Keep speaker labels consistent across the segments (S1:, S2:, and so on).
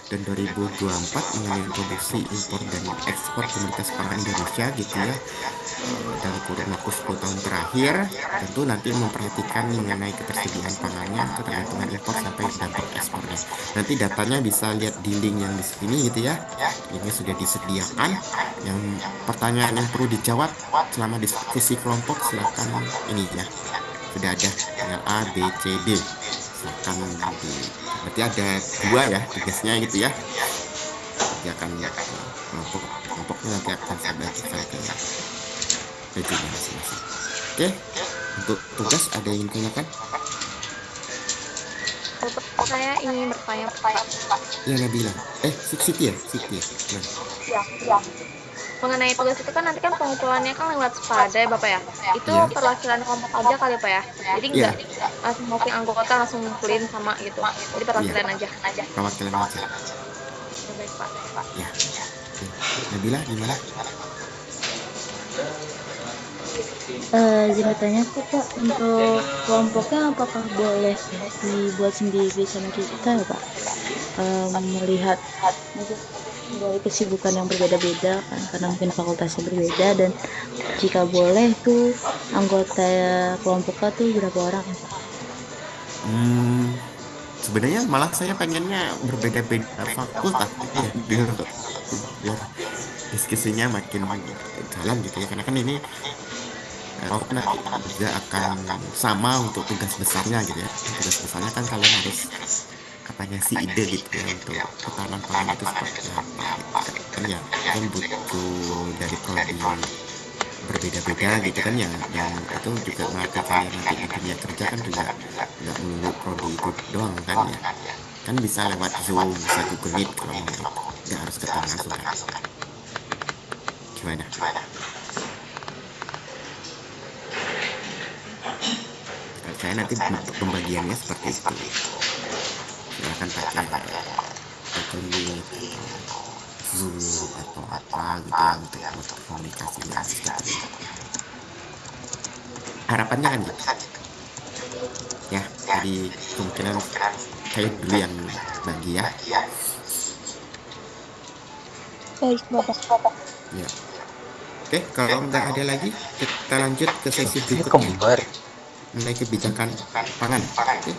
S1: dan 2024 mengenai produksi, impor, dan ekspor komoditas pangan Indonesia gitu ya. Dalam kurun waktu 10 tahun terakhir, tentu nanti memperhatikan mengenai ketersediaan pangannya, ketergantungan impor sampai dampak ekspornya. Nanti datanya bisa lihat di link yang di sini gitu ya. Linknya sudah disediakan. Yang pertanyaan yang perlu dijawab selama diskusi kelompok silakan ini ya. Sudah ada tinggal A, B, C, D. Silakan di berarti ada dua ya tugasnya gitu ya. Kerjakan kelompok kelompoknya nanti akan saya bagikan ke rejonya masing-masing. Oke, untuk tugas ada yang ingin ditanyakan?
S2: Saya ingin bertanya, Pak.
S1: Ya Nabila. Siti ya, Siti ya. Nah,
S2: Ya. Mengenai tugas itu kan nanti kan pengumpulannya kan lewat Spada ya Bapak ya. Itu
S1: iya,
S2: perwakilan kelompok aja kali Pak ya. Jadi
S1: iya,
S2: nggak masing-masing anggota langsung ngumpulin sama gitu. Jadi
S1: iya.
S2: perwakilan aja.
S1: Perwakilan aja.
S2: Ya, baik Pak.
S1: Ya. Oke. Nabila gimana?
S3: Izin bertanya kok Pak, untuk kelompoknya apakah boleh dibuat sendiri sama kita ya Pak? Melihat dari kesibukan yang berbeda-beda kan, karena mungkin fakultasnya berbeda, dan jika boleh tuh anggota kelompoknya tuh berapa orang ya Pak?
S1: Sebenarnya malah saya pengennya berbeda-beda fakultas gitu ya, biar diskusinya makin jalan gitu ya. Karena kan ini nanti juga akan sama untuk tugas besarnya gitu ya. Tugas besarnya kan kalian harus apa ngasih ide gitu ya untuk ketahanan pangan itu seperti apa gitu kan ya, kan butuh dari prodi berbeda-beda gitu kan ya, yang itu juga melatih kalian nanti di dunia kerja kan juga nggak melulu prodi itu doang kan ya, kan bisa lewat Zoom, bisa Google Meet kalau mau, nggak harus ketemu langsung kan. Gimana? Kalau saya nanti pembagiannya seperti itu, silakan pakai Google Meet atau Zoom atau apa gitu ya untuk komunikasinya seperti itu. Harapannya kan gitu ya, jadi kemungkinan saya dulu yang bagi ya.
S3: Baik Bapak.
S1: Ya, oke, kalau nggak ada lagi kita lanjut ke sesi
S4: Ini
S1: berikutnya
S4: kembar.
S1: mengenai kebijakan pangan. Oke.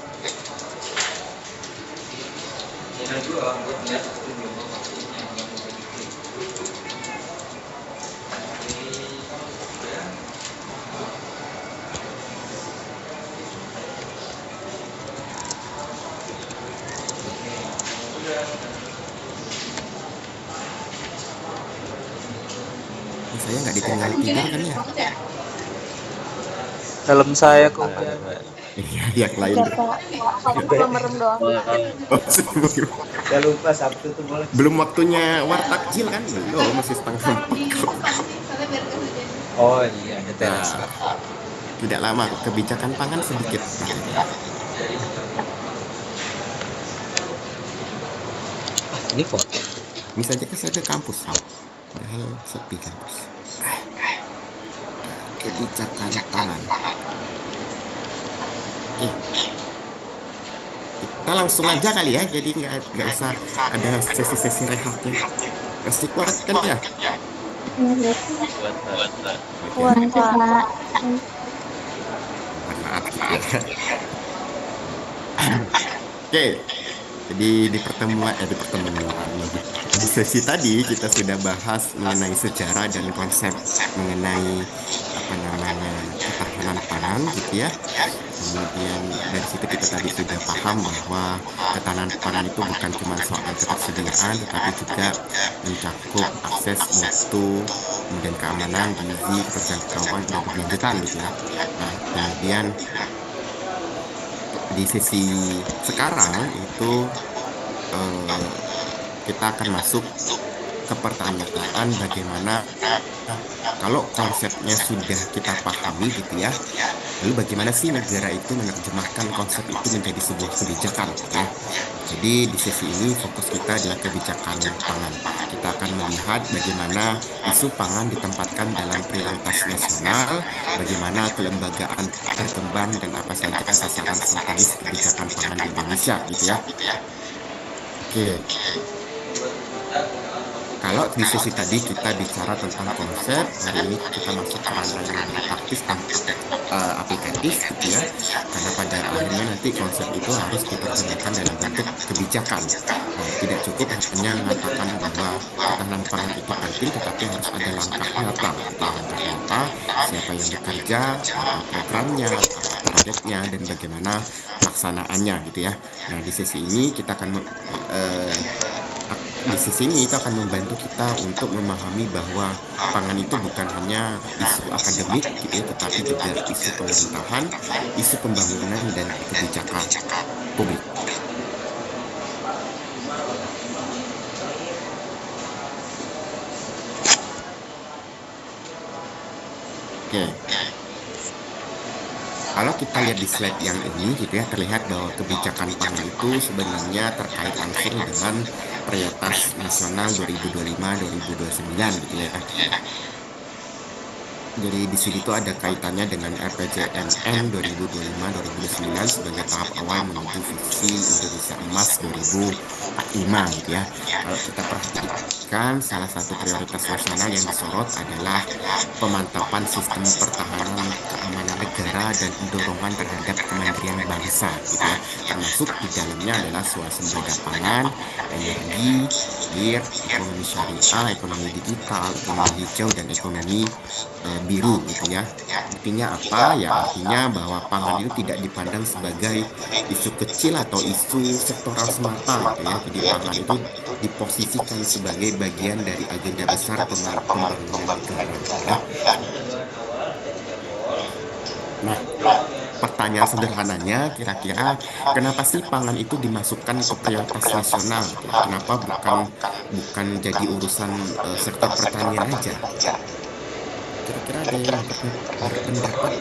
S1: Saya nggak ditinggal tidur kan ya?
S4: Dalam saya kok.
S1: Iya, yang lain.
S3: Ya Pak.
S2: Aku cuma merem doang.
S1: Oh,
S5: Jangan lupa Sabtu tuh boleh.
S1: belum waktunya wartakjil kan? Belum, masih setengah 4 kok.
S5: Oh iya, ada teras.
S1: Nah, tidak lama kok, kebijakan pangan sedikit.
S4: Ini foto.
S1: Misalnya saya ke kampus, padahal sepi kampus. Kebijakan pangan. Oke, kita langsung aja kali ya, jadi nggak usah ada sesi-sesi rehatnya. Pasti kuat kan ya?
S3: Kuat Pak.
S1: Maaf gitu ya. Oke, jadi di sesi tadi kita sudah bahas mengenai sejarah dan konsep mengenai apa namanya ketahanan pangan gitu ya. Kemudian dari situ kita tadi sudah paham bahwa ketahanan pangan itu bukan cuma soal ketersediaan, tetapi juga mencakup akses, mutu, kemudian keamanan, gizi, keterjangkauan, dan keberlanjutan gitu ya. Nah, kemudian di sesi sekarang itu kita akan masuk ke pertanyaan bagaimana kalau konsepnya sudah kita pahami gitu ya, lalu bagaimana sih negara itu menerjemahkan konsep itu menjadi sebuah kebijakan ya. Jadi di sesi ini fokus kita adalah kebijakan pangan. Kita akan melihat bagaimana isu pangan ditempatkan dalam prioritas nasional, bagaimana kelembagaan berkembang, dan apa saja sasaran strategis kebijakan pangan di Indonesia gitu ya. Oke, kalau di sesi tadi kita bicara tentang konsep, hari ini kita masuk ke ranah yang lebih praktis dan aplikatif gitu ya. Karena pada akhirnya nanti konsep itu harus diterjemahkan dalam bentuk kebijakan. Tidak cukup hanya mengatakan bahwa ketahanan pangan itu penting, tetapi harus ada langkah nyata. Langkah nyata, siapa yang bekerja, apa programnya, targetnya, dan bagaimana pelaksanaannya gitu ya. Nah, di sesi ini kita akan di sisi ini itu akan membantu kita untuk memahami bahwa pangan itu bukan hanya isu akademik gitu ya, tetapi juga isu pemerintahan, isu pembangunan dan kebijakan publik. Oke. Kalau kita lihat di slide yang ini gitu ya, terlihat bahwa kebijakan pangan itu sebenarnya terkait langsung dengan Prioritas Nasional 2025-2029 gitu ya. Jadi di sini tuh ada kaitannya dengan RPJMN 2025-2029 sebagai tahap awal menuju visi Indonesia Emas 2045 gitu ya. Kalau kita perhatikan, salah satu prioritas nasional yang disorot adalah pemantapan sistem pertahanan keamanan negara dan dorongan terhadap kemandirian bangsa gitu ya. Termasuk di dalamnya adalah swasembada pangan, energi, air, ekonomi syariah, ekonomi digital, ekonomi hijau, dan ekonomi biru gitu ya. Artinya apa? Ya artinya bahwa pangan itu tidak dipandang sebagai isu kecil atau isu sektoral semata gitu ya. Jadi pangan itu diposisikan sebagai bagian dari agenda besar pembangunan negara ya. Nah, pertanyaan sederhananya kira-kira kenapa sih pangan itu dimasukkan ke prioritas nasional gitu ya? Kenapa bukan jadi urusan sektor pertanian aja? Kira-kira ada yang berpendapat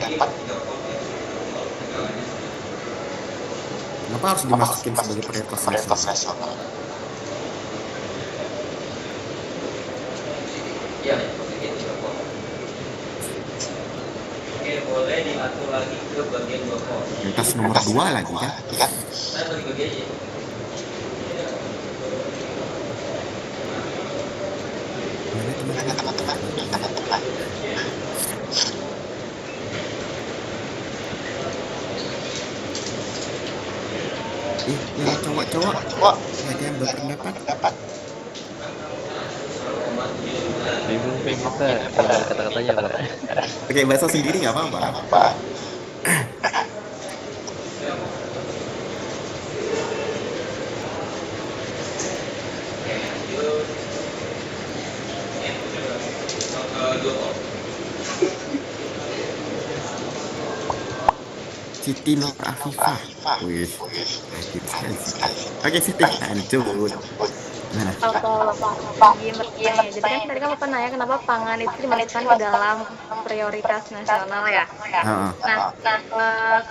S1: kenapa harus dimasukin sebagai prioritas nasional?
S5: Ya, oke, boleh diatur lagi ke bagian bawah.
S1: Prioritas nomor 2 lagi kan?
S5: Saya bagi aja.
S1: Mana teman-teman? Yang cowok-cowok ada yang berpendapat?
S4: Bingung kata-katanya Pak.
S1: Pakai bahasa sendiri nggak apa-apa. Siti Nur Afifah. Wih, rajin sekali Siti. Oke Siti, lanjut. Mana?
S2: Kalau jadi kan tadi kan Bapak nanya kenapa pangan itu dimasukkan ke dalam prioritas nasional ya.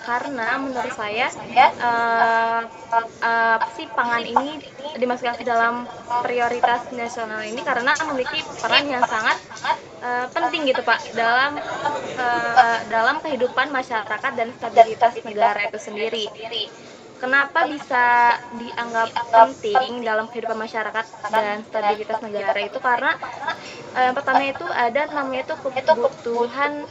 S2: Karena menurut saya pangan ini dimasukkan ke dalam prioritas nasional ini karena memiliki peran yang sangat penting gitu Pak dalam kehidupan masyarakat dan stabilitas negara itu sendiri. Kenapa bisa dianggap penting dalam kehidupan masyarakat dan stabilitas negara itu karena yang pertama itu ada namanya itu kebutuhan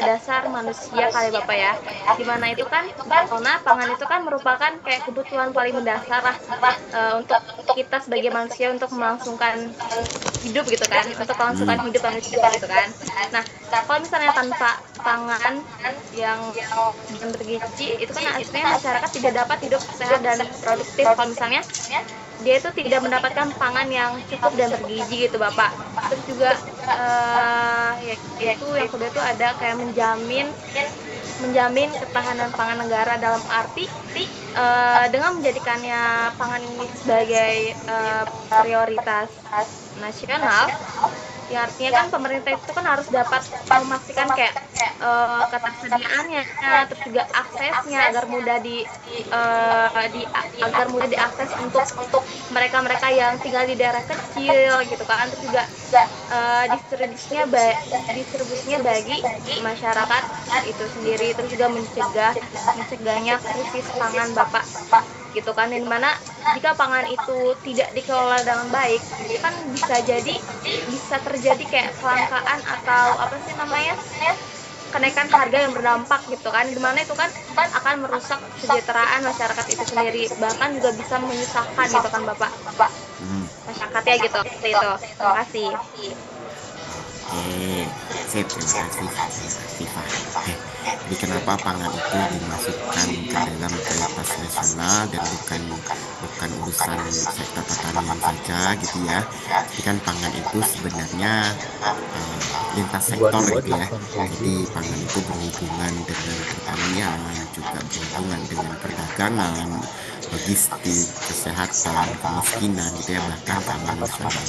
S2: dasar manusia kali Bapak ya, dimana itu kan karena pangan itu kan merupakan kayak kebutuhan paling mendasar lah untuk kita sebagai manusia untuk melangsungkan hidup gitu kan, untuk melangsungkan hidup manusia gitu kan. Nah kalau misalnya tanpa pangan yang bergizi itu kan artinya masyarakat tidak dapat hidup sehat dan produktif kalau misalnya dia itu tidak mendapatkan pangan yang cukup dan bergizi gitu Bapak. Terus juga yaitu yang kedua itu ada kayak menjamin ketahanan pangan negara dalam arti dengan menjadikannya pangan ini sebagai prioritas nasional. Ya artinya kan pemerintah itu kan harus dapat memastikan kayak ketersediaannya, terus juga aksesnya agar mudah diakses untuk mereka-mereka yang tinggal di daerah kecil gitu kan, terus juga distribusinya bagi masyarakat itu sendiri, terus juga mencegahnya krisis pangan Bapak. gitu kan, yang dimana jika pangan itu tidak dikelola dengan baik itu kan bisa terjadi kayak kelangkaan atau apa sih namanya, kenaikan harga yang berdampak gitu kan, dimana itu kan akan merusak kesejahteraan masyarakat itu sendiri, bahkan juga bisa menyusahkan gitu kan Bapak masyarakatnya gitu. Seperti itu. Terima kasih.
S1: Oke, sip, terima kasih Pak. Jadi kenapa pangan itu dimasukkan ke dalam prioritas nasional dan bukan urusan sektor pertanian saja gitu ya. Jadi kan pangan itu sebenarnya lintas sektor gitu ya. Jadi pangan itu berhubungan dengan pertanian, juga berhubungan dengan perdagangan, logistik, kesehatan, kemiskinan gitu ya, bahkan pangan nasional.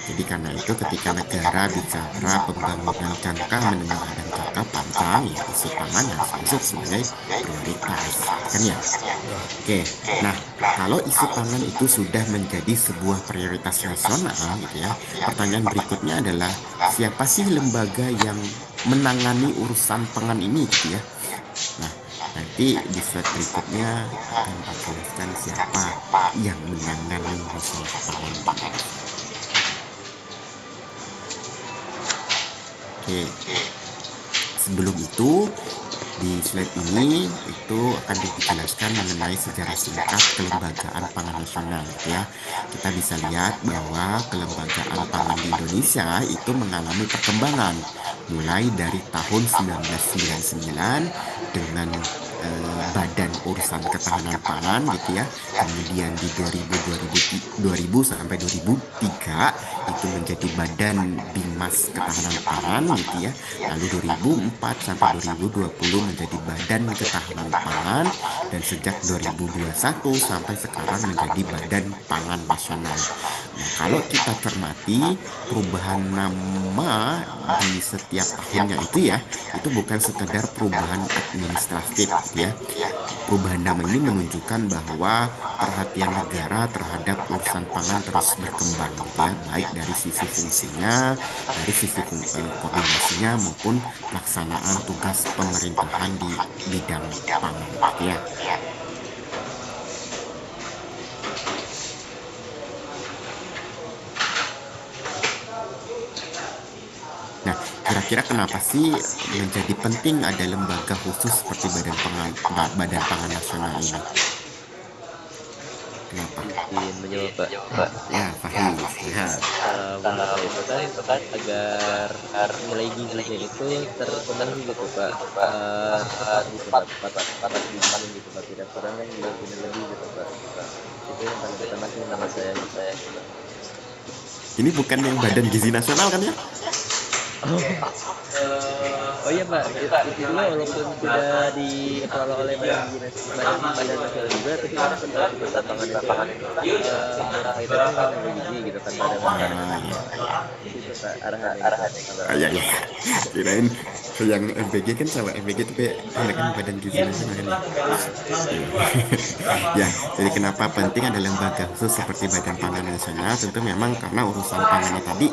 S1: Jadi karena itu ketika negara bicara pembangunan jangka menengah dan jangka panjang, ya isu pangan harus masuk sebagai prioritas, kan ya? Oke, nah kalau isu pangan itu sudah menjadi sebuah prioritas nasional, gitu ya, pertanyaan berikutnya adalah siapa sih lembaga yang menangani urusan pangan ini, gitu ya? Nah, nanti di slide berikutnya akan dijelaskan siapa yang menangani urusan pangan ini. Oke, sebelum itu di slide ini itu akan dijelaskan mengenai sejarah singkat kelembagaan pangan nasional ya. Kita bisa lihat bahwa kelembagaan pangan di Indonesia itu mengalami perkembangan mulai dari tahun 1999 dengan Badan Urusan Ketahanan Pangan gitu ya. Kemudian di 2000 sampai 2003 itu menjadi Badan Bimas Ketahanan Pangan gitu ya. Lalu 2004 sampai 2020 menjadi Badan Ketahanan Pangan, dan sejak 2021 sampai sekarang menjadi Badan Pangan Nasional. Nah, kalau kita cermati perubahan nama di setiap tahunnya itu bukan sekedar perubahan administratif ya. Perubahan nama ini menunjukkan bahwa perhatian negara terhadap urusan pangan terus berkembang ya, baik dari sisi fungsinya, dari sisi koordinasinya maupun pelaksanaan tugas pemerintahan di bidang pangan ya. Nah, kira-kira kenapa sih menjadi penting ada lembaga khusus seperti Badan Pangan Nasional ini? Kenapa?
S4: Izin menjawab Pak.
S1: Ya, Fahim. Ya.
S4: Menurut saya itu kan agar nilai gizinya itu terpenuhi gitu Pak. Gitu Pak, patat gizi gitu Pak, tidak kurang dan tidak lebih gitu Pak. Itu yang paling pertama sih nama saya.
S1: Ini bukan yang Badan Gizi Nasional kan ya?
S4: Oh iya Pak, itu juga walaupun tidak dikelola oleh Badan Nasional juga, tapi kan tetap lapangan kaitannya kan dengan gizi gitu kan Badan. Itu Pak arahannya.
S1: Ya. Kirain yang MBG kan sama MBG itu kan Badan Gizi Nasional kan ya. Ya, jadi kenapa penting ada lembaga khusus seperti Badan Pangan Nasional? Tentu memang karena urusan pangan tadi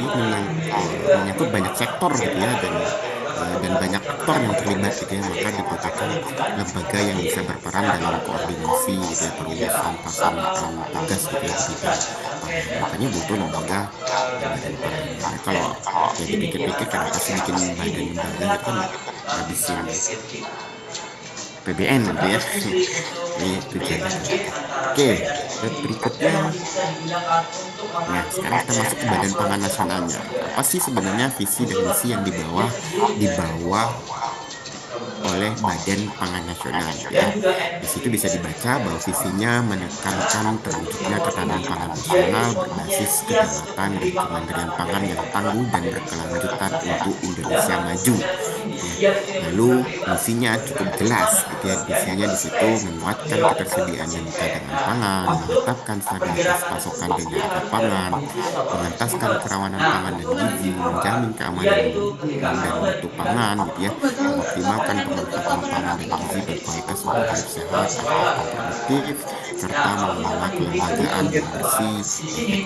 S1: menyangkut banyak sektor gitu ya, dan banyak aktor yang terlibat gitu ya, maka dibutuhkan lembaga yang bisa berperan dalam koordinasi gitu ya, perurusan pelaksanaan tugas gitu ya di bidang pangan. Makanya butuh lembaga badan pangan. Nah, kalau ya dipikir-pikir kenapa sih bikin badan lembaga itu kan ngabisin PBN gitu ya. Ini tujuannya. Oke, berikutnya. Nah, sekarang kita masuk ke Badan Pangan Nasionalnya. Apa sih sebenarnya visi dan misi yang dibawa oleh Badan Pangan Nasional ya. Di situ bisa dibaca bahwa visinya menekankan terwujudnya ketahanan pangan nasional berbasis kedaulatan dan kemandirian pangan yang tangguh dan berkelanjutan untuk Indonesia maju. Ya. Lalu misinya cukup jelas gitu ya. Misinya di situ menguatkan ketersediaan dan cadangan pangan, menetapkan stabilitas pasokan dan harga pangan, mengentaskan kerawanan pangan dan gizi, menjamin keamanan dan mutu pangan gitu ya, mengoptimalkan pemanfaatan pangan dan gizi berkualitas untuk hidup sehat atau produktif, serta mengelola kelembagaan yang bersih,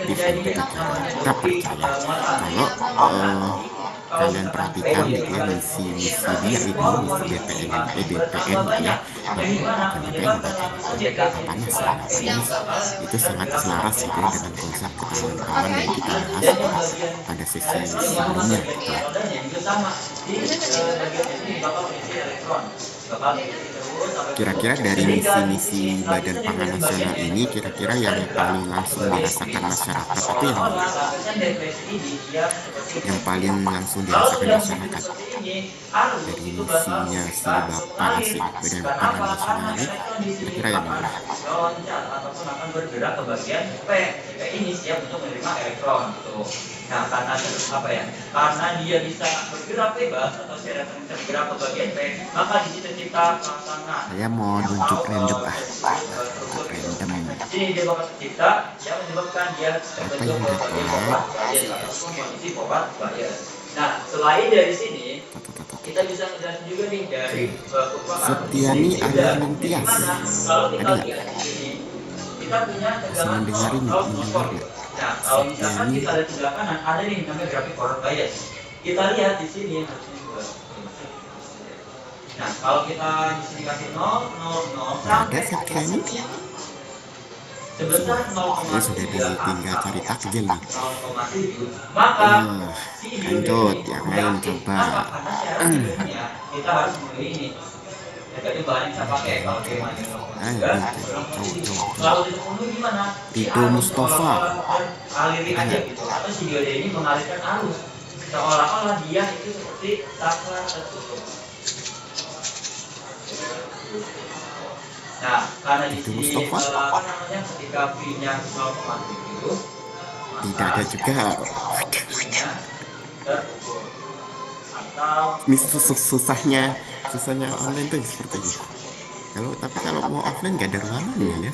S1: efektif dan terpercaya. Kita percaya kalau kalian perhatikan gitu ya misi-misi dia ini, misi BPN dan EBPN gitu ya, bukan BPN Bapanas ya, Bapanas itu sangat selaras gitu ya dengan konsep ketahanan pangan yang kita bahas pada sesi sebelumnya gitu ya. Kira-kira dari misi-misi Badan Pangan Nasional ini, kira-kira yang paling langsung dirasakan masyarakat itu yang mana? Yang paling langsung dirasakan masyarakat dari misinya si Bapanas ya, Badan Pangan Nasional ini, kira-kira yang mana?
S5: Ataupun akan bergerak ke bagian P. P ini siap untuk menerima elektron gitu. Nah, karena apa ya? Karena dia bisa bergerak bebas atau secara bisa bergerak ke bagian P, maka di situ kita pasangan.
S1: Saya mau nunjuk random random.
S5: Jadi dia bakal tercipta yang menyebabkan dia
S1: Apa yang
S5: terbentuk
S1: dapat?
S5: kondisi power bias. Nah, selain dari sini kita bisa menjelaskan juga nih dari
S1: Setiani Alianung Tias.
S5: kalau kita
S1: Ada nggak?
S5: lihat di sini kita punya
S1: Bisa
S5: tegangan
S1: mendengarin,
S5: mendengar
S1: mendengar nggak?
S5: Nah, kalau misalkan
S1: Setiani.
S5: kita lihat di sebelah kanan ada nih namanya grafik forward bias. Kita lihat di sini harusnya juga. Nah, kalau kita di sini kasih 0, 0, 0
S1: Ada Setiani?
S5: sebesar
S1: Ini sudah tinggal cari takjil nih.
S5: 0,7, maka
S1: Lanjut, yang lain coba.
S5: karena syarat hidupnya kita harus memenuhi ini. Ya, jadi bahan yang saya pakai kalau dia manual juga. Kalau dipenuhi gimana?
S1: Ridho Mustafa.
S5: Alirin aja gitu. Atau si diode ini mengalirkan arus. Seolah-olah dia itu seperti saklar tertutup. Nah, karena di sini apa namanya ketika V-nya 0,7
S1: Tidak ada juga.
S5: terpukul. Atau
S1: Ini susahnya online tuh seperti ini. Tapi kalau mau offline gak ada ruangannya ya.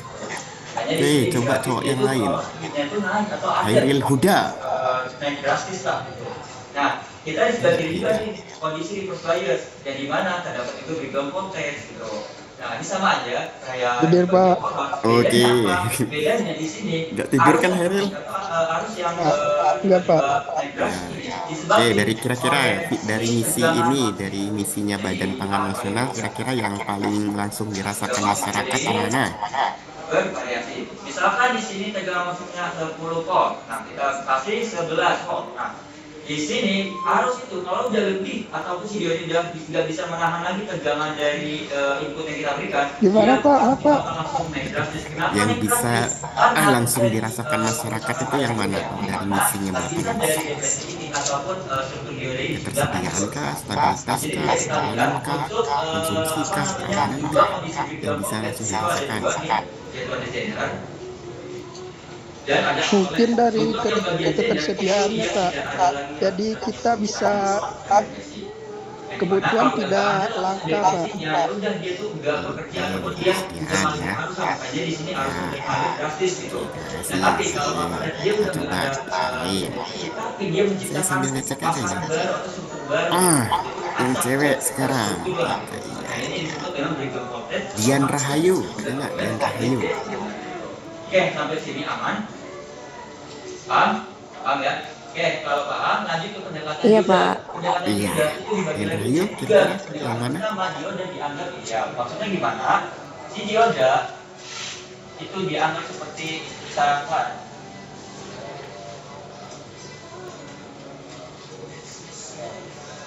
S1: Oke, coba cowok yang lain. Hairil Huda.
S5: Naik drastis lah gitu. Nah, kita di sebelah kiri juga nih kondisi reverse bias yang dimana terdapat itu breakdown voltage gitu. Nah, ini sama aja kayak
S6: Bener, Pak.
S1: Oke.
S5: Bedanya di sini
S1: Nggak tidur kan, Hairil?
S5: Arus yang
S6: Enggak, Pak.
S5: naik drastis. Di
S1: Oke, dari misi ini, dari misinya Badan Pangan Nasional, kira-kira yang paling langsung dirasakan masyarakat yang mana?
S5: bervariasi. Misalkan di sini tegangan masuknya 10 volt. Nah, kita kasih 11 volt. Nah, di sini arus itu kalau udah lebih ataupun si diode udah nggak bisa menahan lagi tegangan dari input yang kita berikan.
S6: Gimana,
S5: dia
S6: Pak?
S5: akan
S6: Apa?
S5: langsung naik drastis. Kenapa
S1: Yang
S5: naik
S1: bisa
S5: drastis? Karena
S1: langsung dirasakan masyarakat itu yang mana dari misinya
S5: aktivitas
S1: Bapak?
S5: dari depresi ini ataupun struktur diode ini sudah
S1: Ketersediaan kah, stabilitas kah, keamanan kah, konsumsi kah, keamanan kah, yang bisa langsung dirasakan?
S6: Mungkin dari ketersediaannya, Pak. Jadi kita bisa kebutuhan tidak langka, Pak.
S1: Saya sambil ngecek aja ini. Yang cewek sekarang. Dian Rahayu, ada nggak Dian Rahayu?
S5: Oke, sampai sini aman. Paham? Paham ya? Oke, kalau paham, lanjut ke pendekatan
S3: Iya,
S5: juga.
S3: Pak.
S5: Pendekatan
S1: Iya.
S5: juga itu di bagian
S1: Yang
S5: tiga.
S1: Rahayu, kira-kira yang mana?
S5: Nama dioda dianggap ideal. Maksudnya gimana? Si dioda itu dianggap seperti saklar.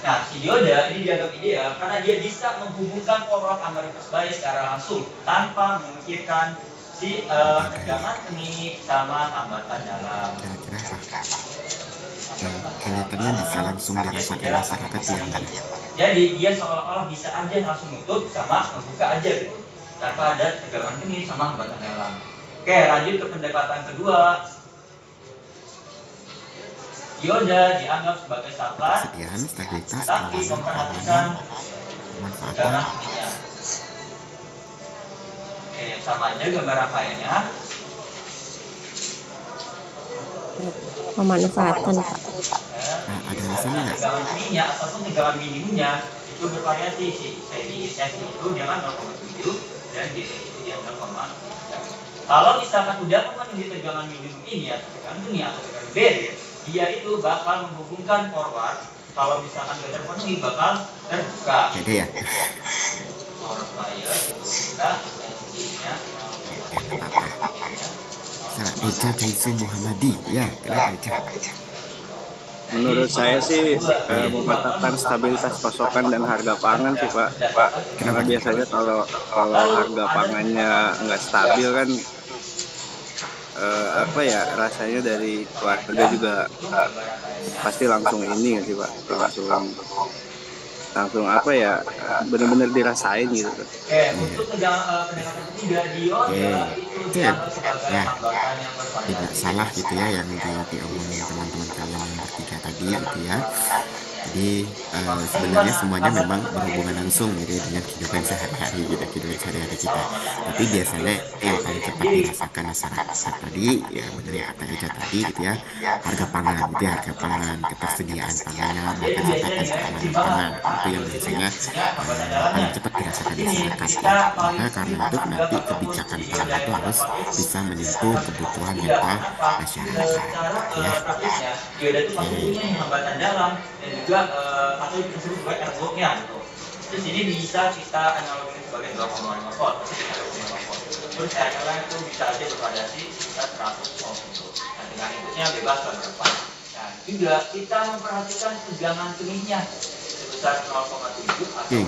S5: Nah, si dioda ini dianggap ideal karena dia bisa menghubungkan power antara reverse bias secara langsung tanpa memikirkan si tegangan ini sama hambatan dalam.
S1: Kira-kira apa? Kelihatannya bisa langsung dirasakan masyarakat yang mana?
S5: Jadi dia seolah-olah bisa aja langsung nutup sama membuka aja gitu tanpa ada tegangan ini sama hambatan dalam. Oke, lanjut ke pendekatan kedua. Dioda dianggap sebagai saklar,
S1: Ketersediaan, stabilitas,
S5: tapi
S1: keamanan,
S5: memperhatikan
S1: pemanfaatan.
S5: tegangan ininya. Oke, sama aja gambar rangkaiannya.
S3: Pemanfaatan, Pak.
S1: Nah, ada alasannya nggak?
S5: Tegangan ininya ataupun tegangan minimumnya itu bervariasi sih. Saya di sesi itu dia kan 0,7 dan di sesi itu dia 0,3. Kalau misalkan udah memenuhi tegangan minimum ini ya tegangan ini atau tegangan barrier, dia itu bakal menghubungkan forward kalau misalkan nggak terpenuhi bakal terbuka.
S1: Beda ya.
S5: Orang kaya itu kita ya,
S1: Apa-apa. Salah Eja Jaisu Muhammadi. Ya, kenapa Eja?
S7: Menurut saya sih memantapkan stabilitas pasokan dan harga pangan sih Pak. Karena biasanya kalau harga pangannya nggak stabil kan apa ya, rasanya dari keluarga juga pasti langsung ini sih Pak, langsung apa ya, benar-benar dirasain gitu.
S5: Untuk pendekatan ketiga
S1: Itu ya, tidak salah gitu ya yang diomongin teman-teman kalian yang bertiga tadi gitu ya. Jadi sebenarnya semuanya memang berhubungan langsung gitu ya, dengan kehidupan sehari-hari gitu, kehidupan sehari-hari kita. Tapi biasanya yang paling cepat dirasakan masyarakat tadi ya benar ya kata Eja tadi gitu ya, harga pangan gitu ya, harga pangan, ketersediaan pangannya, bahkan sampai keamanan pangan itu yang biasanya paling cepat dirasakan masyarakat ya. Maka karena itu nanti kebijakan pangan itu harus bisa menyentuh kebutuhan nyata masyarakat ya.
S5: hambatan dalam dan juga atau disebut sebagai ergotnya gitu. Terus ini bisa kita analogikan sebagai 2,5 volt. Terus RLA itu bisa aja bervariasi sekitar 100 volt gitu. Nah, dengan inputnya bebas berapa. Dan juga kita memperhatikan tegangan keningnya sebesar 0,7 atau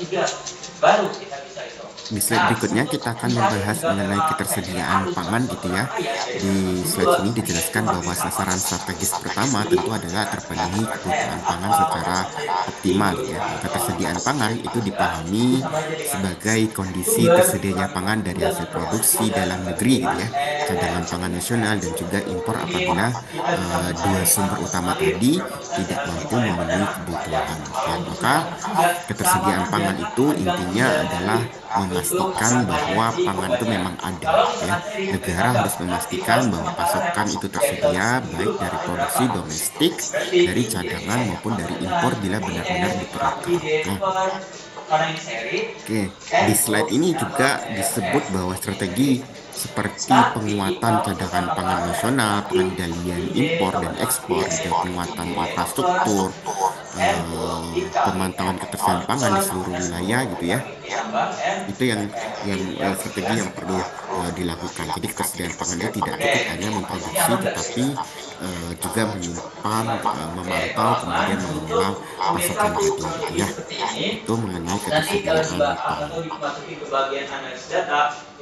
S5: 0,3. Baru kita bisa itu.
S1: Di slide berikutnya kita akan membahas mengenai ketersediaan pangan gitu ya. Di slide ini dijelaskan bahwa sasaran strategis pertama tentu adalah terpenuhi kebutuhan pangan secara optimal ya. Ketersediaan pangan itu dipahami sebagai kondisi tersedianya pangan dari hasil produksi dalam negeri gitu ya, cadangan pangan nasional dan juga impor apabila dua sumber utama tadi tidak mampu memenuhi kebutuhan ya. Maka ketersediaan pangan itu intinya adalah memastikan bahwa pangan itu memang ada ya. Negara harus memastikan bahwa pasokan itu tersedia baik dari produksi domestik, dari cadangan maupun dari impor bila benar-benar diperlukan. Oke, di slide ini juga disebut bahwa strategi seperti penguatan cadangan pangan nasional, pengendalian impor dan ekspor, juga penguatan infrastruktur, pemantauan ketersediaan pangan di seluruh wilayah gitu ya. Itu yang strategi yang perlu dilakukan. Jadi ketersediaan pangan itu tidak cukup hanya memproduksi, tetapi juga menyimpan, memantau, kemudian mengelola pasokan tadi gitu ya. Itu mengenai ketersediaan pangan.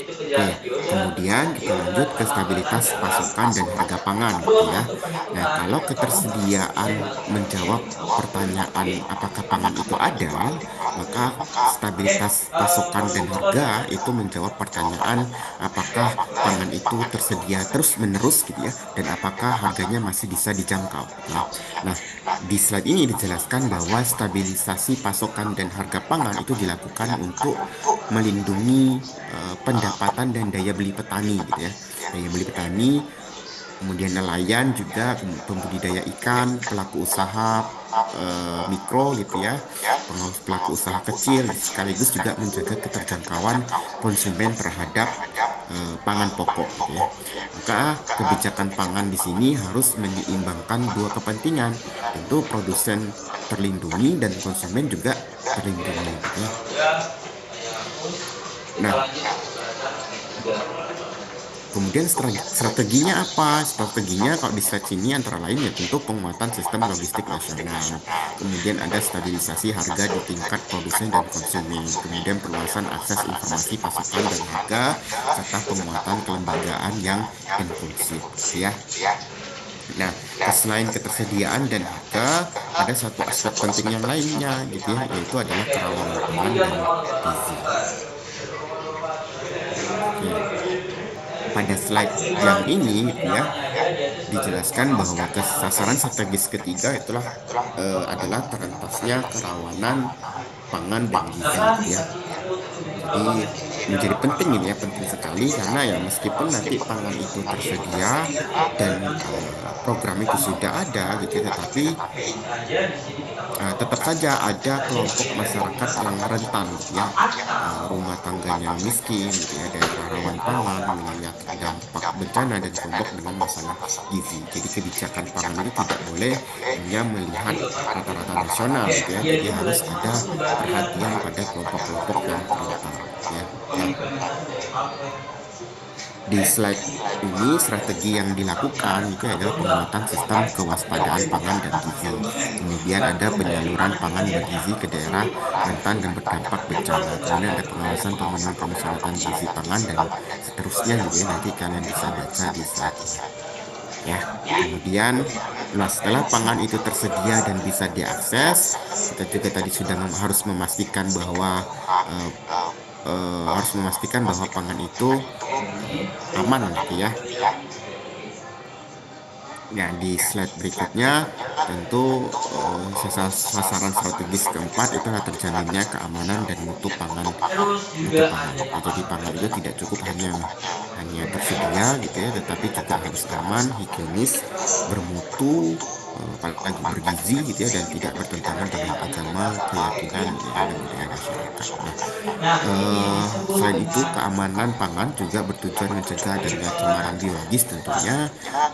S1: Kemudian kita lanjut ke stabilitas pasokan dan harga pangan gitu ya. Nah, kalau ketersediaan menjawab pertanyaan apakah pangan itu ada, maka stabilitas pasokan dan harga itu menjawab pertanyaan apakah pangan itu tersedia terus-menerus gitu ya, dan apakah harganya masih bisa dijangkau ya. Nah, di slide ini dijelaskan bahwa stabilisasi pasokan dan harga pangan itu dilakukan untuk melindungi pendapatan dan daya beli petani gitu ya. Daya beli petani, kemudian nelayan juga, pembudidaya ikan, pelaku usaha mikro gitu ya, pelaku usaha kecil, sekaligus juga menjaga keterjangkauan konsumen terhadap pangan pokok gitu ya. Maka kebijakan pangan di sini harus menyeimbangkan dua kepentingan, tentu produsen terlindungi dan konsumen juga terlindungi gitu ya. Nah, kemudian strateginya apa? Strateginya kalau di slide ini antara lain ya tentu penguatan sistem logistik nasional, kemudian ada stabilisasi harga di tingkat produsen dan konsumen, kemudian perluasan akses informasi pasokan dan harga, serta penguatan kelembagaan yang inklusif ya. Nah, selain ketersediaan dan harga, ada satu aspek penting yang lainnya gitu ya, yaitu adalah kerawanan pangan dan gizi. Pada slide yang ini gitu ya, dijelaskan bahwa sasaran strategis ketiga itulah adalah terentasnya kerawanan pangan dan gizi gitu ya. Jadi menjadi penting ini ya, penting sekali karena ya meskipun nanti pangan itu tersedia dan program itu sudah ada gitu ya, tetapi tetap saja ada kelompok masyarakat yang rentan gitu ya, rumah tangganya miskin gitu ya, daerah rawan pangan, wilayah dampak bencana dan kelompok dengan masalah gizi. Jadi kebijakan pangan itu tidak boleh hanya melihat rata-rata nasional gitu ya, jadi harus ada perhatian pada kelompok-kelompok yang rentan ya. Di slide ini strategi yang dilakukan itu adalah penguatan sistem kewaspadaan pangan dan gizi. Kemudian ada penyaluran pangan bergizi ke daerah rentan dan berdampak bencana. Kemudian ada pengawasan pemenuhan persyaratan gizi pangan dan seterusnya gitu ya. Nanti kalian bisa baca di slide ini. Ya, kemudian setelah pangan itu tersedia dan bisa diakses, kita juga tadi sudah harus memastikan bahwa pangan itu aman gitu ya. Nah, di slide berikutnya tentu sasaran strategis keempat itu adalah terjalinnya keamanan dan mutu pangan. Jadi pangan itu tidak cukup hanya tersedia gitu ya, tetapi juga harus aman, higienis, bermutu, apalagi bergizi gitu ya, dan tidak bertentangan dengan agama, keyakinan dan budaya masyarakat. Selain itu keamanan pangan juga bertujuan mencegah adanya cemaran biologis tentunya,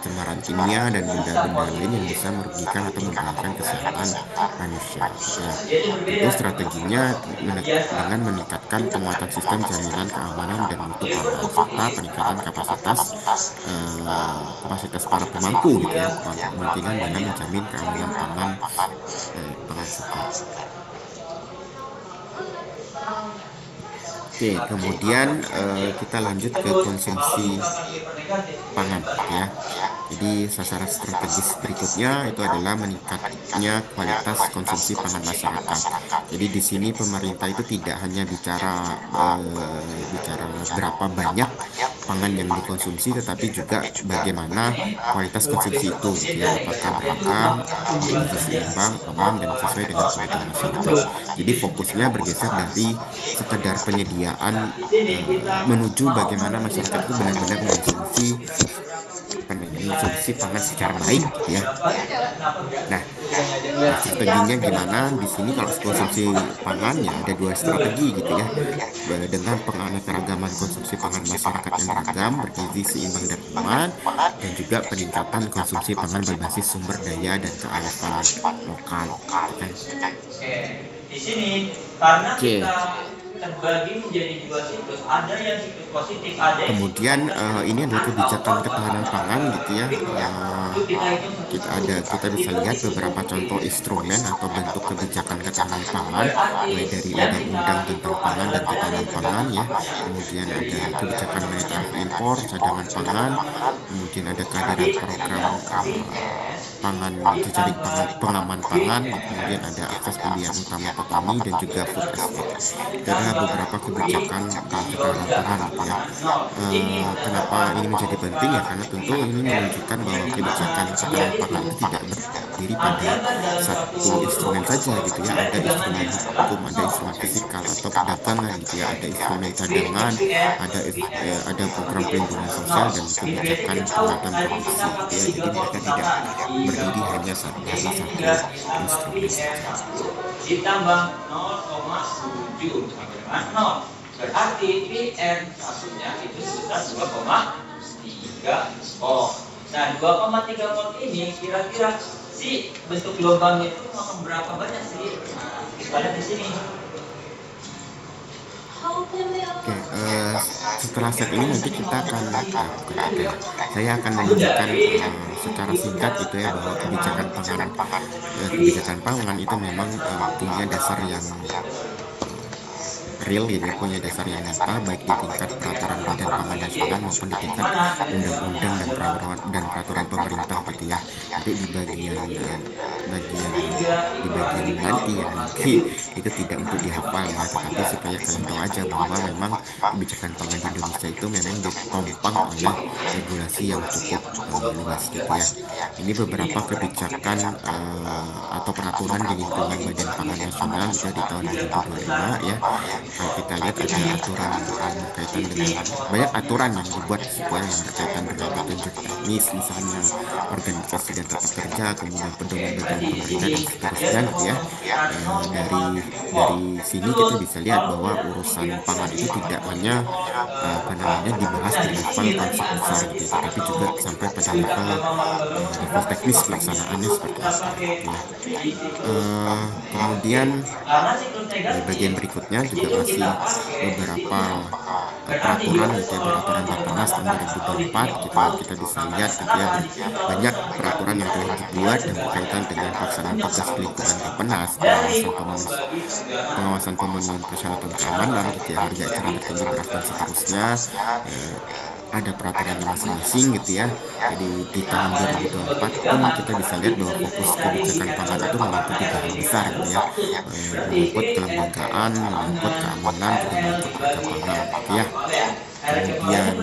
S1: cemaran kimia dan benda-benda lain yang bisa merugikan atau membahayakan kesehatan manusia. Itu strateginya dengan meningkatkan penguatan sistem jaminan keamanan dan mutu pangan serta peningkatan kapasitas para pemangku gitu ya, kepentingan dalam menjamin keamanan pangan sehat. Oke, kemudian kita lanjut ke konsumsi pangan ya. Jadi sasaran strategis berikutnya itu adalah meningkatnya kualitas konsumsi pangan masyarakat. Jadi di sini pemerintah itu tidak hanya bicara berapa banyak pangan yang dikonsumsi, tetapi juga bagaimana kualitas konsumsi itu gitu ya, apakah beragam, gizi seimbang, aman dan sesuai dengan kebutuhan masyarakat. Jadi fokusnya bergeser dari sekedar penyediaan menuju bagaimana masyarakat itu benar-benar mengonsumsi pangan secara baik gitu ya. Nah, strateginya gimana? Di sini kalau konsumsi pangannya ada dua strategi gitu ya, dengan penganekaragaman konsumsi pangan masyarakat yang beragam, bergizi, seimbang dan aman, dan juga peningkatan konsumsi pangan berbasis sumber daya dan kearifan lokal.
S5: Di sini karena kita terbagi menjadi dua siklus, ada yang siklus positif, ada yang
S1: kemudian ini adalah kebijakan ketahanan pangan gitu ya. Kita bisa lihat beberapa contoh instrumen atau bentuk kebijakan ketahanan pangan, mulai dari undang-undang tentang pangan dan ketahanan pangan ya. Kemudian ada kebijakan moneter impor, cadangan pangan, kemudian ada kehadiran program pangan, jejaring pangan, pengaman pangan, kemudian ada akses pembiayaan utama petani dan juga food estate. Itu adalah beberapa kebijakan ketahanan pangan gitu ya. Kenapa ini menjadi penting ya? Karena tentu ini menunjukkan bahwa kebijakan ketahanan pangan itu tidak berdiri pada satu instrumen saja gitu ya. Ada instrumen hukum, ada instrumen fiskal atau perdagangan gitu ya, ada instrumen cadangan, ada program pelindungan sosial dan kebijakan penguatan produksi gitu ya. Jadi mereka tidak berdiri hanya dari satu instrumen saja.
S5: Ditambah 0,7 sama dengan 0. Berarti PM satunya itu sebesar 2,3 mol. Nah, 2,3 mol ini kira-kira si bentuk gelombangnya itu akan berapa banyak sih? Kita lihat di sini.
S1: Oke, setelah set ini nanti kita akan saya akan menunjukkan secara singkat gitu ya, bahwa kebijakan pangan itu memang punya dasar yang real gitu ya, punya dasar yang nyata baik di tingkat peraturan Badan Pangan Nasional maupun di tingkat undang-undang dan peraturan pemerintah gitu ya. Jadi di bagian nanti ya, nanti itu tidak untuk dihafal ya, tetapi supaya kalian tahu aja bahwa memang kebijakan pangan di Indonesia itu memang ditopang oleh regulasi yang cukup luas gitu ya. Ini beberapa kebijakan atau peraturan di lingkungan Badan Pangan Nasional juga di tahun 2025 ya. kalau kita lihat ada aturan yang berkaitan dengan banyak aturan yang dibuat gitu ya, yang berkaitan dengan petunjuk teknis, misalnya organisasi dan tata kerja, kemudian pedoman bagi pemerintah dan seterusnya gitu ya. Dari sini kita bisa lihat bahwa urusan pangan itu tidak hanya dibahas di level konsep besar gitu ya, tetapi juga sampai pada level teknis pelaksanaannya seperti apa gitu ya. Kemudian di bagian berikutnya juga masih beberapa peraturan gitu ya, peraturan Bappenas tahun 2024 kita bisa lihat gitu ya, banyak peraturan yang telah dibuat dan berkaitan dengan pelaksanaan tugas lingkungan Bappenas, pengawasan pemenuhan persyaratan keamanan gitu ya, harga eceran tertinggi beras dan seterusnya. Ada peraturannya masing-masing gitu ya. Jadi di tahun 2024 pun kita bisa lihat bahwa fokus kebijakan pangan itu menyangkut 3 hal besar gitu ya, menyangkut kelembagaan, menyangkut keamanan, juga menyangkut harga pangan gitu ya. Kemudian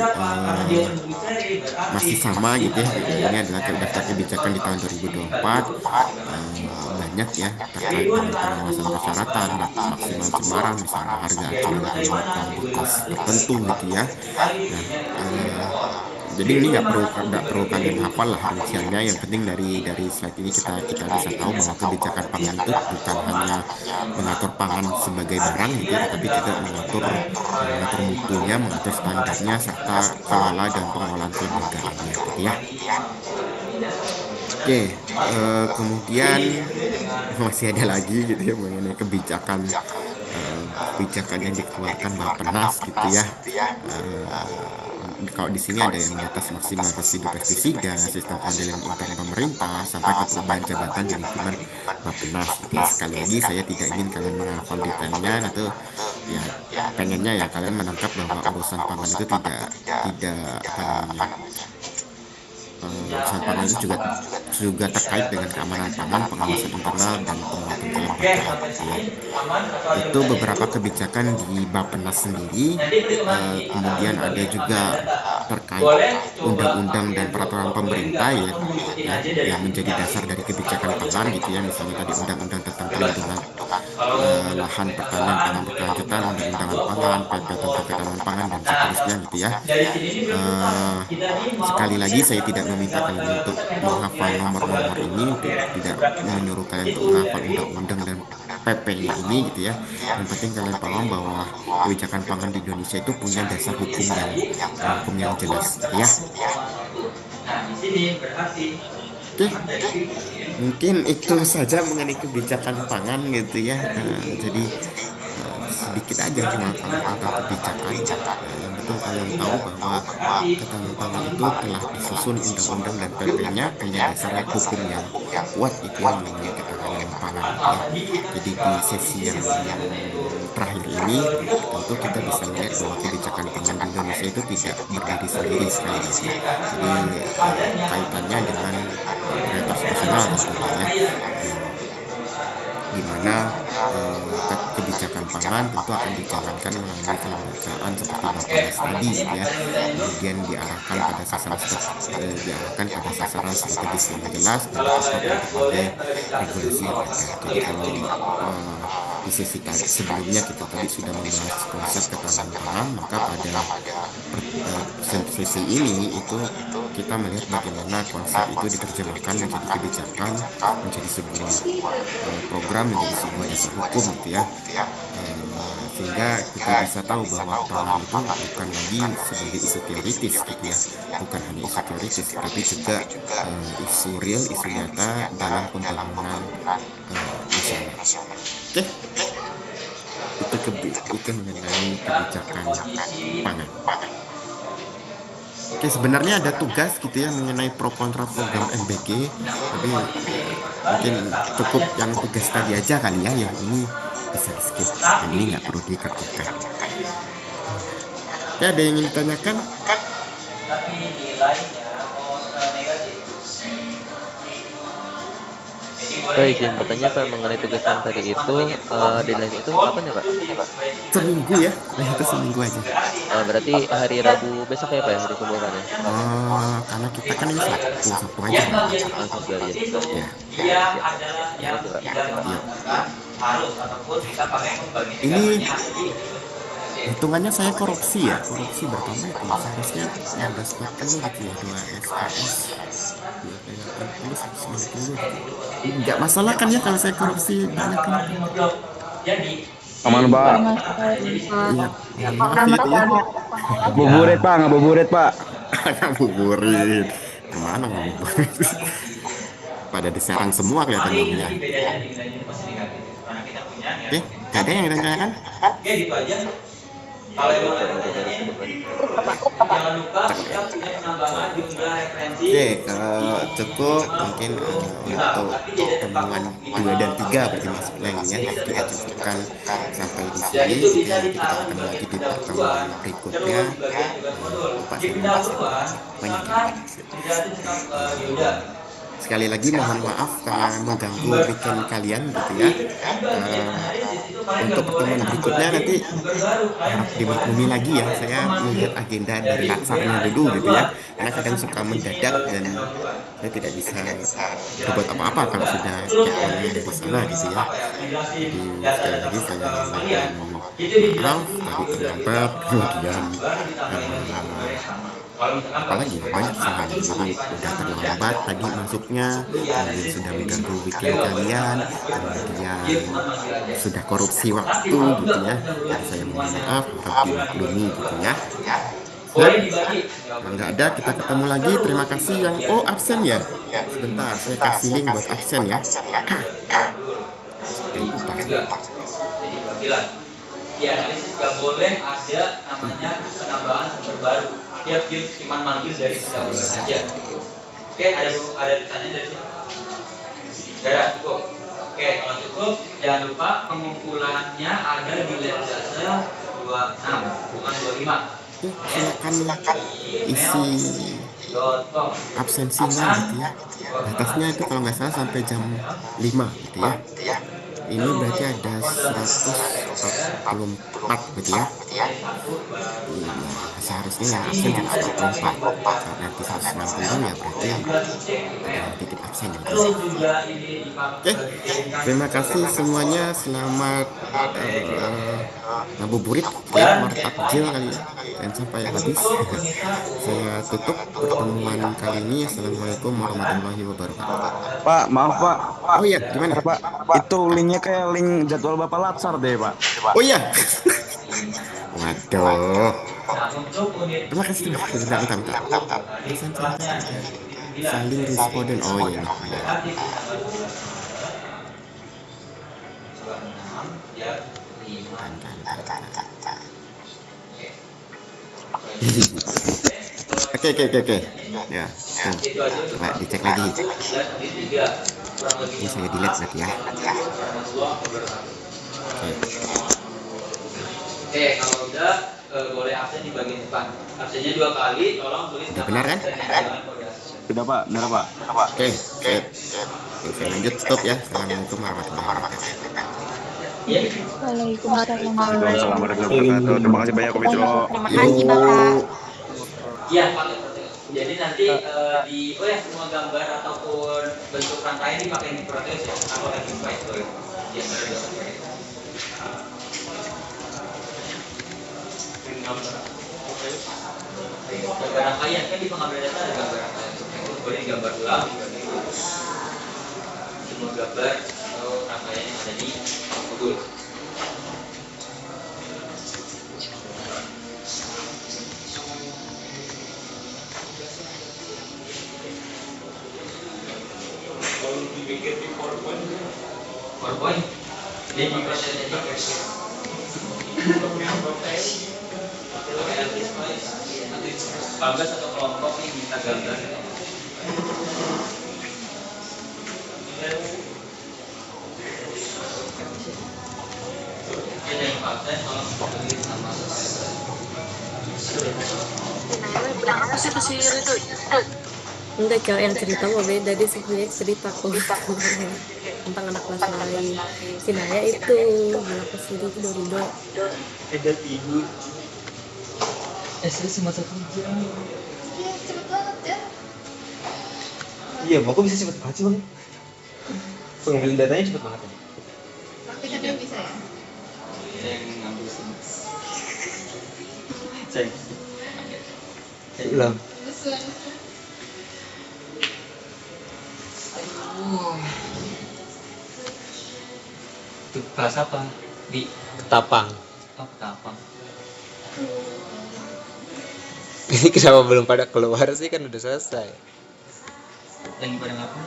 S1: masih sama gitu ya, ini adalah daftar kebijakan di tahun 2024, banyak ya terkait dengan pengawasan persyaratan maksimal cemaran, misalnya harga acuan komoditas tertentu gitu ya. Jadi ini nggak perlu kalian hafal lah rinciannya. Yang penting dari slide ini kita bisa tahu bahwa kebijakan pangan itu bukan hanya mengatur pangan sebagai barang gitu ya, tetapi juga mengatur mutunya, mengatur standarnya, serta kelola dan pengelolaan kelembagaannya gitu ya. Oke, kemudian masih ada lagi gitu ya mengenai kebijakan yang dikeluarkan Bappenas gitu ya. Kalau di sini ada yang batas maksimal residu pestisida, sistem pengendalian intern pemerintah, sampai ke perubahan jabatan di lingkungan Bappenas gitu ya. Sekali lagi saya tidak ingin kalian menghafal detailnya, atau ya pengennya ya kalian menangkap bahwa urusan pangan itu tidak urusan pangan itu juga terkait dengan keamanan pangan, pengawasan internal, dan penguatan kelembagaan gitu ya. Itu beberapa kebijakan di Bappenas sendiri. Kemudian ada juga terkait undang-undang dan peraturan pemerintah ya, yang menjadi dasar dari kebijakan pangan gitu ya. Misalnya tadi undang-undang tentang perlindungan lahan pertanian pangan berkelanjutan, undang-undang pangan, PP tentang ketahanan pangan, dan seterusnya gitu ya. Sekali lagi saya tidak meminta kalian untuk menghafal nomor-nomor ini, tidak menyuruh kalian untuk menghafal undang-undang dan PP-nya ini gitu ya. Yang penting kalian paham bahwa kebijakan pangan di Indonesia itu punya dasar hukum yang jelas gitu ya. Oke, mungkin itu saja mengenai kebijakan pangan gitu ya. Jadi sedikit aja cuma tentang kebijakan. Yang betul kalian tahu bahwa ketahanan pangan itu telah disusun undang-undang dan PP-nya punya dasar hukum yang kuat itu yang mengenai ketahanan pangan ya. Jadi di sesi yang terakhir ini tentu kita bisa melihat bahwa kebijakan pangan di Indonesia itu tidak berdiri sendiri sekali lagi. Jadi kaitannya dengan prioritas nasional tentunya, di mana kebijakan pangan tentu akan dijalankan melalui kelembagaan seperti Bappenas tadi ya. Kemudian diarahkan pada sasaran strategis yang jelas dan berbagai regulasi yang ada. Jadi kalau di sesi tadi sebelumnya kita tadi sudah membahas konsep ketahanan pangan, maka pada sesi ini itu kita melihat bagaimana konsep itu diterjemahkan menjadi kebijakan, menjadi sebuah program, menjadi sebuah dasar hukum gitu ya. Sehingga kita bisa tahu bahwa pangan itu bukan lagi sebagai isu teoritis gitu ya, bukan hanya isu teoritis, tapi juga isu real, isu nyata dalam pembangunan nasional. Oke, itu mengenai kebijakan pangan. Oke, sebenarnya ada tugas gitu ya mengenai pro kontra program MBG, tapi mungkin cukup yang tugas tadi aja kali ya, yang ini bisa di-skip, yang ini nggak perlu dikerjakan. Oke, ada yang ingin ditanyakan?
S4: Baik, yang bertanya Pak mengenai tugas yang tadi itu, deadline itu kapan ya Pak?
S1: Seminggu ya, itu seminggu aja.
S4: Berarti hari Rabu besok ya Pak, hari pembukaannya?
S1: Karena kita kan ini Sabtu aja.
S4: Sabtu aja.
S1: Ya.
S4: Ya.
S5: harus ataupun kita pakai pembagi
S1: Ini
S5: negaranya. Jadi
S1: hitungannya saya korupsi ya, korupsi berapa itu seharusnya 1640 gitu ya, 2 SKS 280 190 gitu. Nggak masalah kan ya kalau saya korupsi banyak kan?
S5: jadi
S7: Aman pak.
S1: Iya, mohon maaf itu ya.
S7: Ngabuburit pak, ngabuburit pak.
S1: Ngabuburit kemana ngabuburit? Pada diserang semua kelihatan
S5: paling
S1: ya.
S5: nanti bedanya di nilainya itu pasti negatif karena kita punya
S1: Oke, gak ada yang ditanyakan?
S5: Oke, gitu aja. Kalau yang mau tanya, jangan lupa kita punya penambahan jumlah referensi.
S1: Oke, cukup mungkin untuk pertemuan 2 dan 3 berarti masuk lainnya kita cukupkan sampai di sini. Kita akan lagi di pertemuan berikutnya. Lupa saya membahas banyak yang sekali lagi mohon maaf karena mengganggu weekend kalian gitu ya. Untuk pertemuan berikutnya nanti harap dimaklumi lagi ya, saya melihat agenda dari latsarnya dulu gitu ya, karena kadang suka mendadak dan saya tidak bisa berbuat apa-apa kalau sudah jadwalnya dari sana gitu ya. Jadi sekali lagi saya maaf tadi terlambat, kemudian apalagi banyak hal, jadi udah terlambat tadi masuknya, kemudian sudah mengganggu weekend kalian, kemudian sudah korupsi waktu gitu ya. Jadi saya mohon maaf, harap dimaklumi gitu ya. Nggak ada, kita ketemu lagi. Terima kasih yang absen ya. Sebentar, saya kasih link buat absen ya.
S5: Di analisis nggak boleh ada namanya penambahan sumber baru. Dia cuma manggil dari sumber saja. Oke, ada pertanyaan dari sini? Tidak, cukup. Oke, kalau cukup, jangan lupa pengumpulannya ada di lab jasa 26, bukan 25.
S1: Silakan isi absensinya gitu ya. Batasnya itu kalau nggak salah sampai jam 5 gitu ya. Ini berarti ada 144 gitu ya. Iya, seharusnya yang absen juga 144. Kalau nanti 160 ya berarti ada titip absen gitu. Oke, terima kasih semuanya. Selamat ngabuburit ya, martakjil kali ya, dan sampai habis. Saya tutup pertemuan kali ini. Assalamualaikum warahmatullahi wabarakatuh.
S7: Pak, maaf pak.
S1: Oh iya, gimana?
S7: Pak, itu linknya kayak link jadwal Bapak Latsar deh pak.
S1: Oh iya. Waduh. Terima kasih. Bentar. Saling responden. Oh iya. Oke. Ya, coba dicek lagi. Ini saya delete berarti ya.
S5: Oke, kalau udah boleh absen di bagian depan. Absennya 2 kali, tolong tulis
S1: Udah benar kan?
S7: Sudah pak, benar pak.
S1: Oke, saya lanjut, stop ya. Assalamualaikum warahmatullahi wabarakatuh.
S3: Waalaikumsalam warahmatullahi
S7: Wabarakatuh. Terima kasih banyak Pak Fitro.
S2: Terima kasih Bapak.
S5: Iya, pakai protein. Jadi nanti semua gambar ataupun bentuk rangkaian dipakai di protein ya, atau lagi invite tuh. Ya, gambar rangkaian kan di pengambilan data ada gambar rangkaian. Itu boleh digambar ulang semua gambar atau rangkaian yang ada di Google. Kalau dibikin di PowerPoint dia di proses aja bagas atau kelompok yang minta gambar. Ada yang pakai tolong tulis nama
S2: Apa sih pesihir itu? Enggak, kalau yang cerita mah beda, dia sebenarnya cerita kok tentang anak kelas lain. Si Naya itu bilang ke sini itu Dorido.
S5: ada tidur.
S8: Serius cuma 1 jam.
S9: Iya, cepet banget ya.
S8: Iya, kok bisa cepet banget sih bang? Pengambilan datanya cepet banget ya.
S9: Praktiknya
S8: Belum.
S5: Itu kelas apa? Di
S8: Ketapang.
S5: Ketapang.
S8: Ini kenapa belum pada keluar sih, kan udah selesai.
S5: Lagi pada ngapain?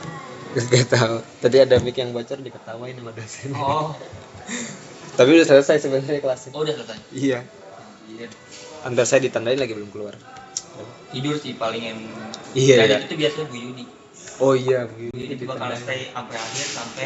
S8: Gak tahu. Tadi ada mic yang bocor diketawain sama dosen.
S5: Oh,
S8: Tapi udah selesai sebenarnya kelasnya.
S5: udah selesai.
S8: Iya.
S5: Iya.
S8: Antar saya ditandain lagi belum keluar.
S5: Tidur sih paling yang.
S8: Iya,
S5: Dan
S8: iya.
S5: itu tuh biasanya Bu Yudi.
S8: Oh iya,
S5: Bu Yudi itu bakal stay sampai akhir sampai